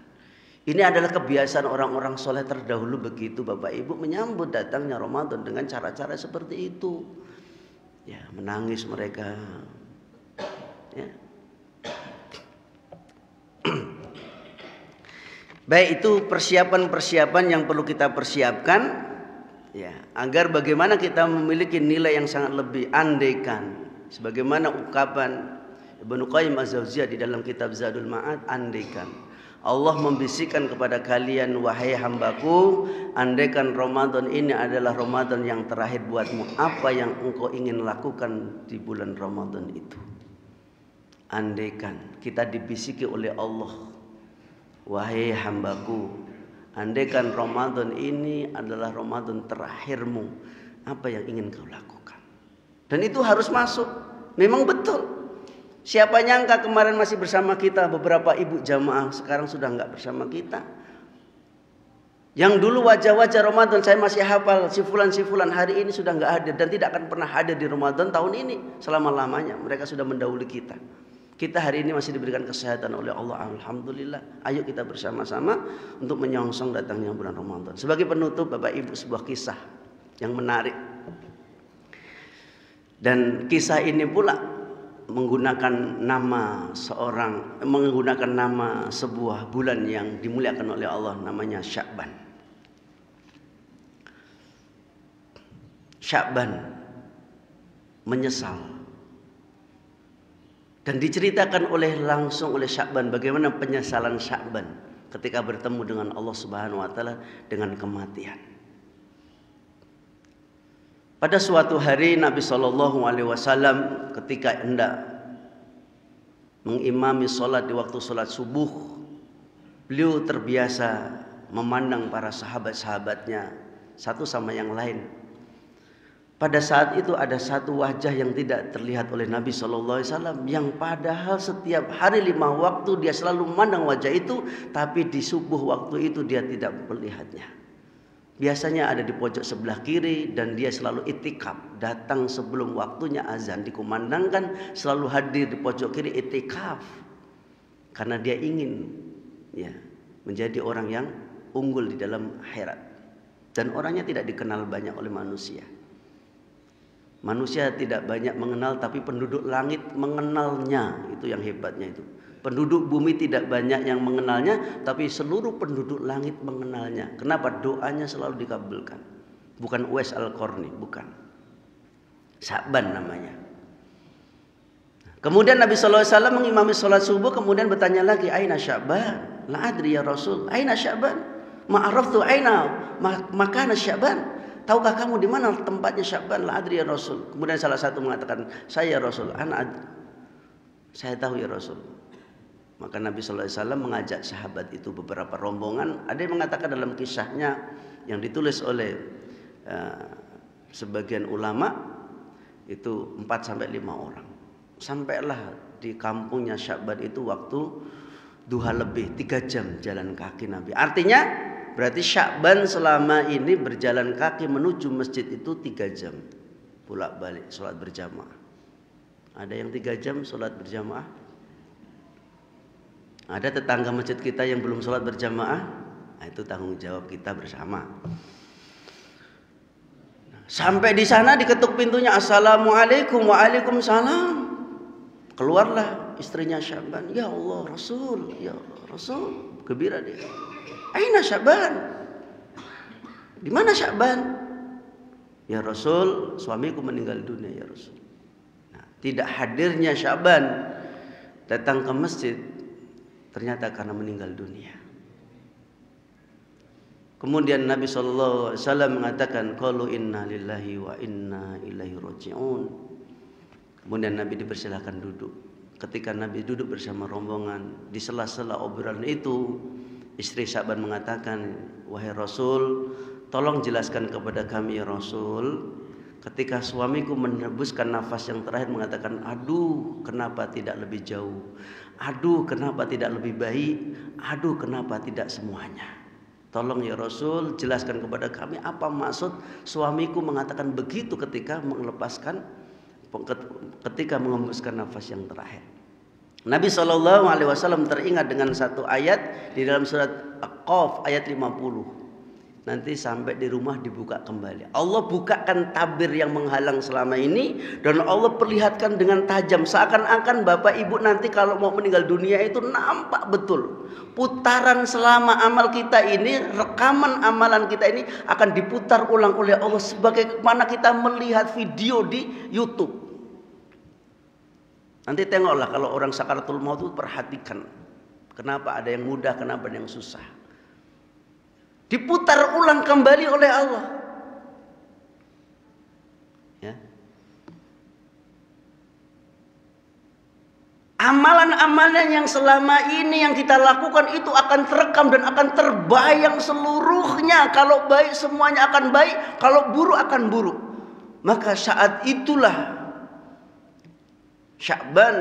Ini adalah kebiasaan orang-orang soleh terdahulu begitu Bapak Ibu menyambut datangnya Ramadan dengan cara-cara seperti itu. Ya, menangis mereka. Ya. Baik, itu persiapan-persiapan yang perlu kita persiapkan ya, agar bagaimana kita memiliki nilai yang sangat lebih. Andaikan sebagaimana ungkapan Ibnu Qayyim Az-Jauziyah di dalam kitab Zadul Ma'ad, andaikan Allah membisikkan kepada kalian, wahai hambaku, andaikan Ramadan ini adalah Ramadan yang terakhir buatmu, apa yang engkau ingin lakukan di bulan Ramadan itu? Andaikan kita dibisiki oleh Allah, wahai hambaku, andaikan Ramadan ini adalah Ramadan terakhirmu, apa yang ingin kau lakukan? Dan itu harus masuk. Memang betul. Siapa nyangka kemarin masih bersama kita beberapa ibu jamaah, sekarang sudah enggak bersama kita. Yang dulu wajah-wajah Ramadan saya masih hafal, sifulan hari ini sudah enggak hadir dan tidak akan pernah hadir di Ramadan tahun ini selama-lamanya. Mereka sudah mendahului kita. Kita hari ini masih diberikan kesehatan oleh Allah, alhamdulillah. Ayo kita bersama-sama untuk menyongsong datangnya bulan Ramadan. Sebagai penutup Bapak Ibu, sebuah kisah yang menarik. Dan kisah ini pula menggunakan nama sebuah bulan yang dimuliakan oleh Allah, namanya Sya'ban. Sya'ban menyesal. Dan diceritakan langsung oleh Sya'ban bagaimana penyesalan Sya'ban ketika bertemu dengan Allah Subhanahu wa taala dengan kematian. Pada suatu hari Nabi SAW ketika hendak mengimami sholat di waktu sholat subuh, beliau terbiasa memandang para sahabat-sahabatnya satu sama yang lain. Pada saat itu ada satu wajah yang tidak terlihat oleh Nabi SAW, yang padahal setiap hari 5 waktu dia selalu memandang wajah itu, tapi di subuh waktu itu dia tidak melihatnya. Biasanya ada di pojok sebelah kiri dan dia selalu itikaf, datang sebelum waktunya azan dikumandangkan, selalu hadir di pojok kiri itikaf. Karena dia ingin ya menjadi orang yang unggul di dalam akhirat. Dan orangnya tidak dikenal banyak oleh manusia. Manusia tidak banyak mengenal, tapi penduduk langit mengenalnya, itu yang hebatnya itu. Penduduk bumi tidak banyak yang mengenalnya, tapi seluruh penduduk langit mengenalnya. Kenapa? Doanya selalu dikabulkan. Bukan Uwais Al-Qarni, bukan. Sya'ban namanya. Kemudian Nabi SAW mengimami sholat subuh, kemudian bertanya lagi, Aina Sya'ban? La adri ya Rasul. Aina Sya'ban? Ma'araftu aina makana Sya'ban. Tahukah kamu di mana tempatnya Sya'ban? La adri ya Rasul. Kemudian salah satu mengatakan, saya Rasul. Saya tahu ya Rasul. Maka Nabi SAW mengajak sahabat itu beberapa rombongan. Ada yang mengatakan dalam kisahnya yang ditulis oleh sebagian ulama itu 4-5 orang. Sampailah di kampungnya Sya'ban itu waktu duha lebih 3 jam jalan kaki Nabi. Artinya Berarti Sya'ban selama ini berjalan kaki menuju masjid itu 3 jam. Bolak balik sholat berjamaah. Ada yang 3 jam sholat berjamaah? Ada tetangga masjid kita yang belum sholat berjamaah? Nah, itu tanggung jawab kita bersama. Sampai di sana diketuk pintunya, Assalamualaikum. Waalaikumsalam. Keluarlah istrinya Sya'ban. Ya Allah Rasul, ya Allah Rasul. Gembira dia. Aina Sya'ban? Di mana Sya'ban? Ya Rasul, suamiku meninggal dunia ya Rasul. Nah, tidak hadirnya Sya'ban datang ke masjid ternyata karena meninggal dunia. Kemudian Nabi SAW mengatakan, qalu inna lillahi wa inna ilaihi raji'un. Kemudian Nabi dipersilahkan duduk. Ketika Nabi duduk bersama rombongan, di sela-sela obrolan itu, istri Sya'ban mengatakan, wahai Rasul, tolong jelaskan kepada kami ya Rasul, ketika suamiku menembuskan nafas yang terakhir mengatakan, aduh kenapa tidak lebih jauh, aduh kenapa tidak lebih baik, aduh kenapa tidak semuanya. Tolong ya Rasul jelaskan kepada kami apa maksud suamiku mengatakan begitu ketika mengembuskan nafas yang terakhir. Nabi SAW teringat dengan satu ayat di dalam surat Qaf ayat 50. Nanti sampai di rumah dibuka kembali. Allah bukakan tabir yang menghalang selama ini dan Allah perlihatkan dengan tajam. Seakan-akan bapak ibu nanti kalau mau meninggal dunia itu nampak betul. Putaran selama amal kita ini, rekaman amalan kita ini akan diputar ulang oleh Allah sebagaimana kita melihat video di YouTube. Nanti tengoklah kalau orang sakaratul maut itu perhatikan. Kenapa ada yang mudah, kenapa ada yang susah. Diputar ulang kembali oleh Allah. Ya. Amalan-amalan yang selama ini yang kita lakukan itu akan terekam dan akan terbayang seluruhnya. Kalau baik semuanya akan baik, kalau buruk akan buruk. Maka saat itulah Sya'ban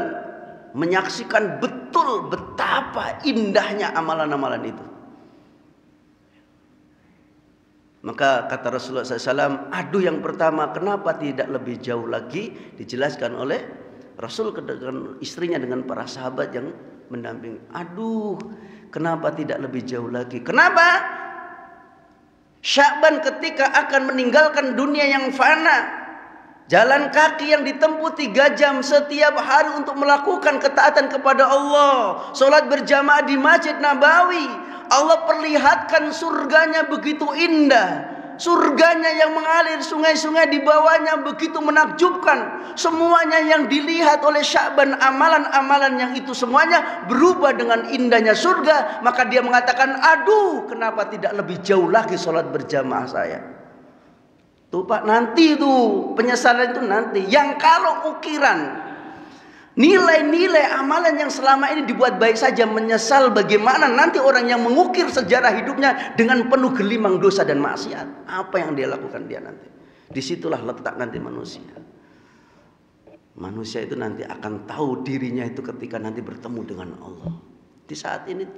menyaksikan betul betapa indahnya amalan-amalan itu. Maka kata Rasulullah SAW, aduh yang pertama kenapa tidak lebih jauh lagi, dijelaskan oleh Rasul dengan istrinya dengan para sahabat yang mendampingi. Aduh kenapa tidak lebih jauh lagi. Kenapa? Sya'ban ketika akan meninggalkan dunia yang fana, jalan kaki yang ditempuh 3 jam setiap hari untuk melakukan ketaatan kepada Allah, sholat berjamaah di Masjid Nabawi. Allah perlihatkan surganya begitu indah. Surganya yang mengalir sungai-sungai di bawahnya begitu menakjubkan. Semuanya yang dilihat oleh Sya'ban, amalan-amalan yang itu semuanya berubah dengan indahnya surga. Maka dia mengatakan, aduh kenapa tidak lebih jauh lagi sholat berjamaah saya. Tuh Pak, nanti tuh penyesalan itu nanti. Yang kalau ukiran nilai-nilai amalan yang selama ini dibuat baik saja, menyesal bagaimana nanti orang yang mengukir sejarah hidupnya dengan penuh gelimang dosa dan maksiat. Apa yang dia lakukan dia nanti. Disitulah letak nanti manusia. Manusia itu nanti akan tahu dirinya itu ketika nanti bertemu dengan Allah. Di saat ini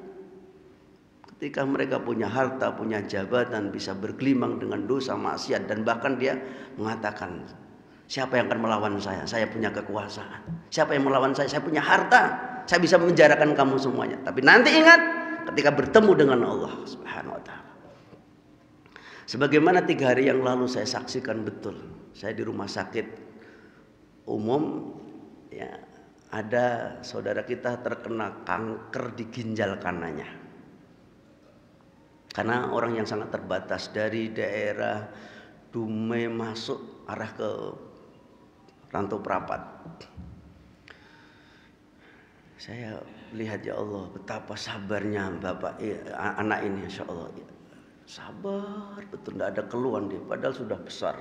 ketika mereka punya harta, punya jabatan, bisa bergelimang dengan dosa, maksiat, dan bahkan dia mengatakan, siapa yang akan melawan saya? Saya punya kekuasaan. Siapa yang melawan saya? Saya punya harta. Saya bisa menjarakan kamu semuanya. Tapi nanti ingat ketika bertemu dengan Allah Subhanahu wa taala. Sebagaimana 3 hari yang lalu saya saksikan betul. Saya di rumah sakit umum, ya, ada saudara kita terkena kanker di ginjal kanannya. Karena orang yang sangat terbatas dari daerah Dumai masuk arah ke Rantau Prapat. Saya lihat ya Allah betapa sabarnya anak ini, insya Allah sabar betul, tidak ada keluhan dia, padahal sudah besar.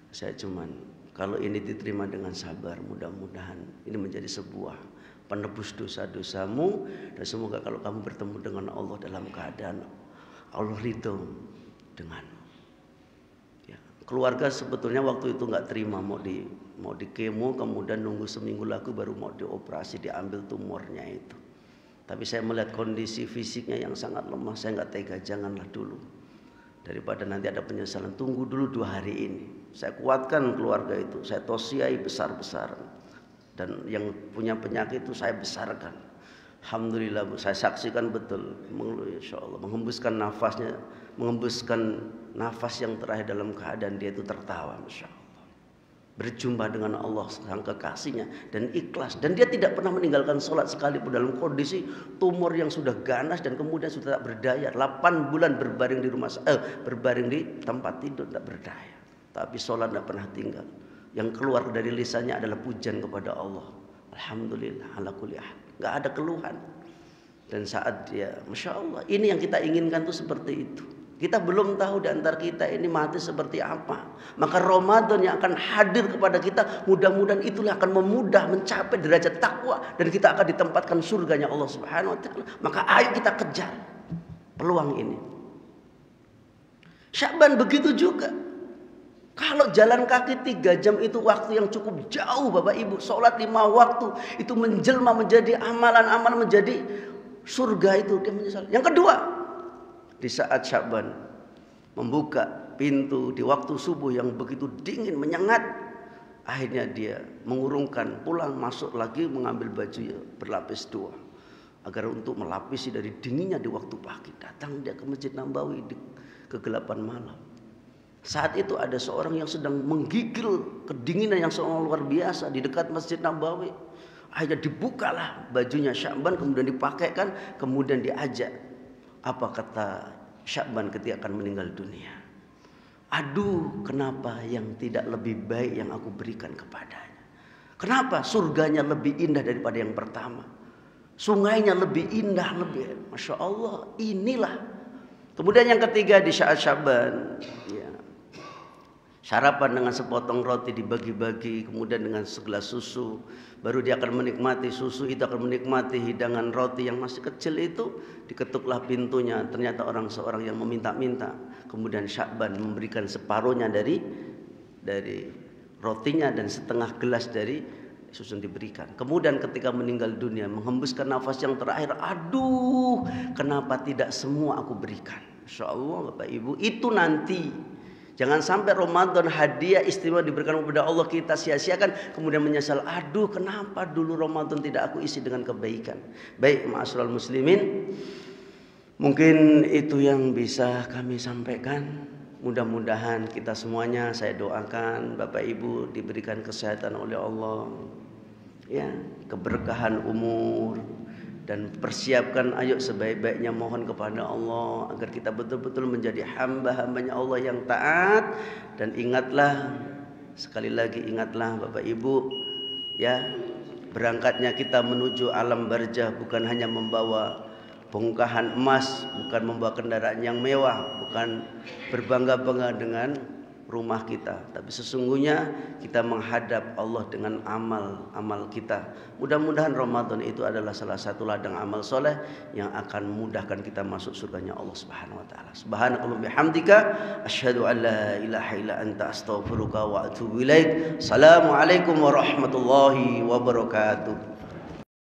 Saya cuman kalau ini diterima dengan sabar, mudah-mudahan ini menjadi sebuah penebus dosa-dosamu, dan semoga kalau kamu bertemu dengan Allah dalam keadaan Allah ridho denganmu. Keluarga sebetulnya waktu itu nggak terima, mau di kemo, kemudian nunggu seminggu lagi baru mau dioperasi, diambil tumornya itu. Tapi saya melihat kondisi fisiknya yang sangat lemah, saya nggak tega, janganlah dulu. Daripada nanti ada penyesalan, tunggu dulu 2 hari ini. Saya kuatkan keluarga itu, saya tausiai besar-besaran. Dan yang punya penyakit itu saya besarkan. Alhamdulillah Bu, saya saksikan betul, insya Allah menghembuskan nafasnya, menghembuskan nafas yang terakhir dalam keadaan dia itu tertawa, masya Allah. Berjumpa dengan Allah sang kekasihnya dan ikhlas, dan dia tidak pernah meninggalkan sholat sekalipun dalam kondisi tumor yang sudah ganas dan kemudian sudah tak berdaya. 8 bulan berbaring di berbaring di tempat tidur, tak berdaya, tapi sholat tidak pernah tinggal. Yang keluar dari lisannya adalah pujian kepada Allah. Alhamdulillah ala kulli hal, nggak ada keluhan. Dan saat dia, masya Allah, ini yang kita inginkan tuh seperti itu. Kita belum tahu di antara kita ini mati seperti apa. Maka Ramadan yang akan hadir kepada kita, mudah-mudahan itulah akan memudah mencapai derajat takwa, dan kita akan ditempatkan surganya Allah Subhanahu wa taala. Maka ayo kita kejar peluang ini. Sya'ban begitu juga. Kalau jalan kaki 3 jam itu waktu yang cukup jauh Bapak Ibu. Sholat 5 waktu itu menjelma menjadi amalan-amalan, menjadi surga itu. Dia menyesal. Yang kedua, di saat Sya'ban membuka pintu di waktu subuh yang begitu dingin menyengat, akhirnya dia mengurungkan, pulang, masuk lagi mengambil baju berlapis 2 agar untuk melapisi dari dinginnya di waktu pagi. Datang dia ke Masjid Nabawi di kegelapan malam. Saat itu ada seorang yang sedang menggigil kedinginan yang sangat luar biasa di dekat Masjid Nabawi. Akhirnya dibukalah bajunya Sya'ban, kemudian dipakaikan, kemudian diajak. Apa kata Sya'ban ketika akan meninggal dunia? Aduh, kenapa yang tidak lebih baik yang aku berikan kepadanya? Kenapa surganya lebih indah daripada yang pertama? Sungainya lebih indah, lebih, masya Allah, inilah. Kemudian yang ketiga di saat Sya'ban, ya, sarapan dengan sepotong roti dibagi-bagi, kemudian dengan segelas susu. Baru dia akan menikmati susu itu, akan menikmati hidangan roti yang masih kecil itu. Diketuklah pintunya, ternyata seorang yang meminta-minta. Kemudian Sya'ban memberikan separuhnya dari rotinya dan setengah gelas dari susu yang diberikan. Kemudian ketika meninggal dunia, menghembuskan nafas yang terakhir, aduh, kenapa tidak semua aku berikan? Insya Allah Bapak Ibu, itu nanti. Jangan sampai Ramadan hadiah istimewa diberikan kepada Allah kita sia-siakan, kemudian menyesal, aduh kenapa dulu Ramadan tidak aku isi dengan kebaikan. Baik ma'asyiral muslimin, mungkin itu yang bisa kami sampaikan. Mudah-mudahan kita semuanya, saya doakan Bapak Ibu diberikan kesehatan oleh Allah, ya, keberkahan umur, dan persiapkan, ayo sebaik-baiknya mohon kepada Allah agar kita betul-betul menjadi hamba-hambanya Allah yang taat. Dan ingatlah, sekali lagi ingatlah Bapak Ibu, ya, berangkatnya kita menuju alam barzah bukan hanya membawa bongkahan emas, bukan membawa kendaraan yang mewah, bukan berbangga-bangga dengan rumah kita, tapi sesungguhnya kita menghadap Allah dengan amal-amal kita. Mudah-mudahan Ramadan itu adalah salah satu ladang amal soleh yang akan memudahkan kita masuk surganya Allah Subhanahu wa taala. Subhanakallah bihamdika asyhadu an la ilaha illa anta astaghfiruka wa atubu ilaik. Assalamualaikum warahmatullahi wabarakatuh.